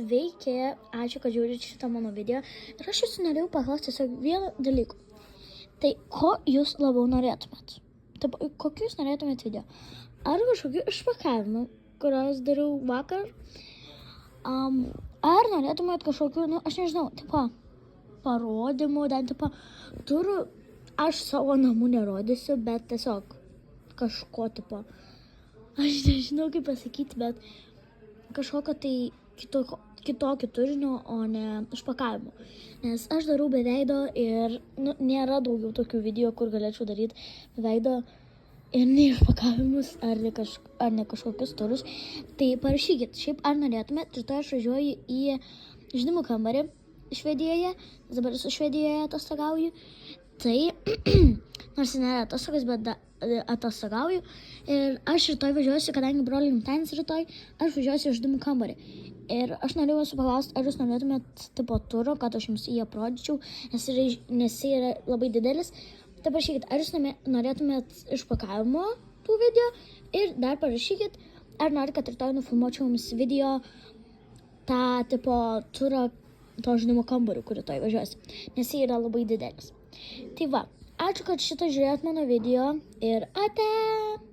Sveiki, ačiū, kad žiūrite šitą mano video. Ir aš jūsų norėjau paklausti tiesiog vieno dalyko. Tai ko jūs labiau norėtumėt? Taip, kokiu jūs norėtumėt video? Ar kažkokiu išpakavimų, kuriuos dariau vakar? Ar norėtumėt kažkokiu, aš nežinau, tipo, parodymų, tipo, turiu, aš savo namų nerodysiu, bet tiesiog kažko, tipo, aš nežinau kaip pasakyti, bet kažkokio tai kitokio turinio, o ne išpakavimo. Nes aš darau be veido ir nėra daugiau tokių video, kur galėčiau daryti be veido ir ne išpakavimus ar ne kažkokius turus. Tai parašykit, šiaip ar norėtumėt, rytoj aš važiuoju į žaidimų kambarį Švedijoje, dabar esu Švedijoje atostogauju. Tai, nors nėra atostogas, bet atostogauju. Ir aš rytoj važiuosiu, kadangi brolių gimtadienis rytoj, aš važiuosiu į žaidimų kambarį. Ir aš norėjau jūsų paklausti, ar jūs norėtumėt tipo turo, kad aš jums jį aprodyčiau, nes jis yra labai didelis. Tai parašykit, ar jūs norėtumėt išpakavimo tų video ir dar parašykit, ar norit, kad rytoj nufilmuočiau jums video tą tipo turą to žaidimų kambarių, kur rytoj važiuosiu, nes jis yra labai didelis. Tai va, ačiū, kad šitą žiūrėjot mano video ir ate!